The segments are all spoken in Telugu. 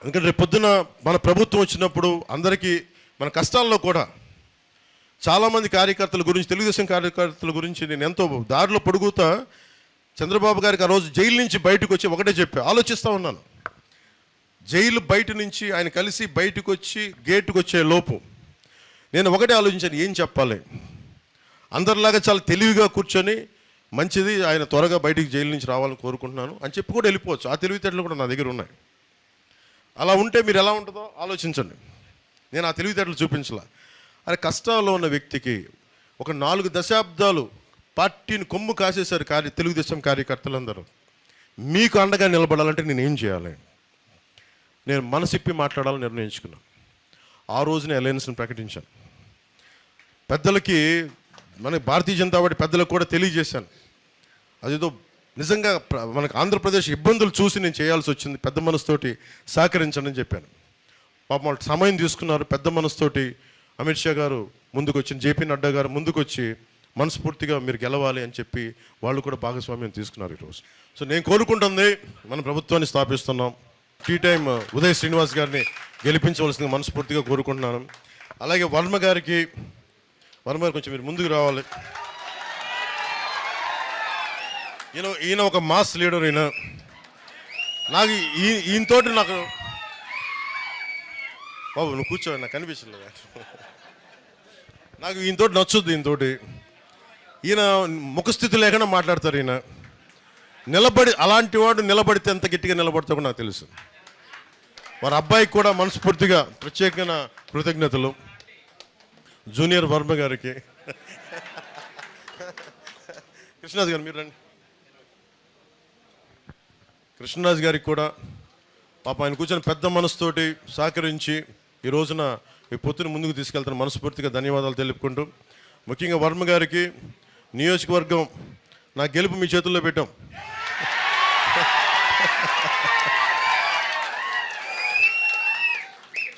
ఎందుకంటే రేపు పొద్దున మన ప్రభుత్వం వచ్చినప్పుడు అందరికీ మన కష్టాల్లో కూడా చాలామంది కార్యకర్తల గురించి, తెలుగుదేశం కార్యకర్తల గురించి నేను ఎంతో దారిలో పొడుగుతా చంద్రబాబు గారికి ఆ రోజు జైలు నుంచి బయటకు వచ్చి ఒకటే చెప్పా, ఆలోచిస్తూ ఉన్నాను. జైలు బయట నుంచి ఆయన కలిసి బయటకు వచ్చి గేటుకు వచ్చే లోపు నేను ఒకటే ఆలోచించాను, ఏం చెప్పాలి. అందరిలాగా చాలా తెలివిగా కూర్చొని మంచిది, ఆయన త్వరగా బయటికి జైలు నుంచి రావాలని కోరుకుంటున్నాను అని చెప్పి కూడా వెళ్ళిపోవచ్చు. ఆ తెలివితేటలు కూడా నా దగ్గర ఉన్నాయి. అలా ఉంటే మీరు ఎలా ఉంటుందో ఆలోచించండి. నేను ఆ తెలివితేటలు చూపించలా. అది కష్టాల్లో ఉన్న వ్యక్తికి ఒక 4 దశాబ్దాలు పార్టీని కొమ్ము కాసేశారు తెలుగుదేశం కార్యకర్తలందరూ. మీకు అండగా నిలబడాలంటే నేను ఏం చేయాలి? నేను మనసిప్పి మాట్లాడాలని నిర్ణయించుకున్నాను. ఆ రోజునే అలయన్స్ని ప్రకటించాను. పెద్దలకి, మన భారతీయ జనతా పార్టీ పెద్దలకు కూడా తెలియజేశాను. అదేదో నిజంగా మనకు ఆంధ్రప్రదేశ్ ఇబ్బందులు చూసి నేను చేయాల్సి వచ్చింది, పెద్ద మనసుతోటి సహకరించండి అని చెప్పాను. పాపం వాళ్ళు సమయం తీసుకున్నారు. పెద్ద మనసుతోటి అమిత్ షా గారు ముందుకు వచ్చి, జేపీ నడ్డా గారు ముందుకు వచ్చి మనస్ఫూర్తిగా మీరు గెలవాలి అని చెప్పి వాళ్ళు కూడా భాగస్వామ్యం తీసుకున్నారు ఈరోజు. సో నేను కోరుకుంటుంది, మన ప్రభుత్వాన్ని స్థాపిస్తున్నాం. టీ టైం ఉదయ్ శ్రీనివాస్ గారిని గెలిపించవలసిందిగా మనస్ఫూర్తిగా కోరుకుంటున్నాను. అలాగే వర్మ గారు కొంచెం మీరు ముందుకు రావాలి. ఈయన ఒక మాస్ లీడర్. నాకు ఈయనతోటి నాకు బాబు నువ్వు కూర్చో, నాకు కనిపించలేదు. నాకు ఈయనతోటి నచ్చుద్ది. ఈయన ముఖస్థితి లేకుండా మాట్లాడతారు. ఈయన నిలబడి, అలాంటి వాడు నిలబడితే ఎంత గట్టిగా నిలబడతాడో నాకు తెలుసు. వారి అబ్బాయికి కూడా మనస్ఫూర్తిగా ప్రత్యేకమైన కృతజ్ఞతలు. జూనియర్ వర్మ గారికి. కృష్ణరాజు గారు మీరు రండి. కృష్ణరాజు గారికి కూడా పాప ఆయన కూర్చొని పెద్ద మనసుతోటి సహకరించి ఈ రోజున ఈ పొత్తుని ముందుకు తీసుకెళ్తాను మనస్ఫూర్తిగా ధన్యవాదాలు తెలుపుకుంటూ, ముఖ్యంగా వర్మ గారికి నియోజకవర్గం నా గెలుపు మీ చేతుల్లో పెట్టాం.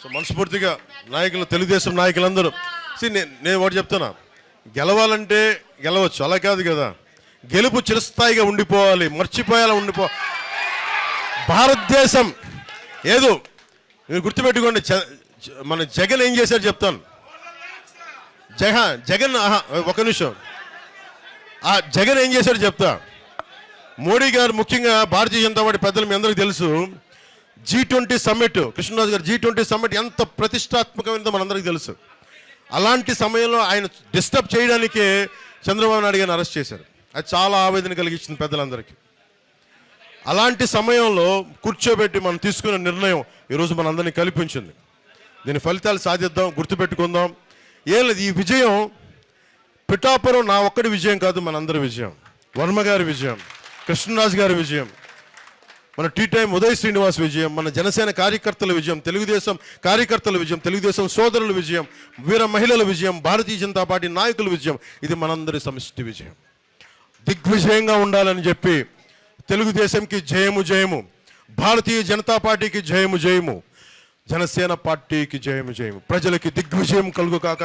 సో మనస్ఫూర్తిగా నాయకులు, తెలుగుదేశం నాయకులందరూ నేను ఒకటి చెప్తున్నా, గెలవాలంటే గెలవచ్చు, అలా కాదు కదా. గెలుపు చిరస్థాయిగా ఉండిపోవాలి, మర్చిపోయేలా భారతదేశం ఏదో మీరు గుర్తుపెట్టుకోండి. మన జగన్ ఏం చేశారు చెప్తాను. జగన్ ఒక నిమిషం, జగన్ ఏం చేశారు చెప్తా. మోడీ గారు, ముఖ్యంగా భారతీయ జనతా పార్టీ పెద్దలు మీ అందరికీ తెలుసు, G20 సమ్మిట్, కృష్ణరాజు గారు G20 సమ్మిట్ ఎంత ప్రతిష్టాత్మకమైనదో మనందరికీ తెలుసు. అలాంటి సమయంలో ఆయన డిస్టర్బ్ చేయడానికే చంద్రబాబు నాయుడు గారిని అరెస్ట్ చేశారు. అది చాలా ఆవేదన కలిగించింది పెద్దలందరికీ. అలాంటి సమయంలో కూర్చోబెట్టి మనం తీసుకున్న నిర్ణయం ఈరోజు మనందరినీ కల్పించింది. దీని ఫలితాలు సాధిద్దాం, గుర్తుపెట్టుకుందాం. ఏం లేదు, ఈ విజయం పిఠాపురం నా ఒక్కడి విజయం కాదు, మనందరి విజయం. వర్మ గారి విజయం, కృష్ణరాజు గారి విజయం, మన టీ టైం ఉదయ్ శ్రీనివాస్ విజయం, మన జనసేన కార్యకర్తల విజయం, తెలుగుదేశం కార్యకర్తల విజయం, తెలుగుదేశం సోదరుల విజయం, వీర మహిళల విజయం, భారతీయ జనతా పార్టీ నాయకుల విజయం. ఇది మనందరి సమిష్టి విజయం. దిగ్విజయంగా ఉండాలని చెప్పి తెలుగుదేశంకి జయము జయము, భారతీయ జనతా పార్టీకి జయము జయము, జనసేన పార్టీకి జయము జయము, ప్రజలకి దిగ్విజయం కలుగుకాక.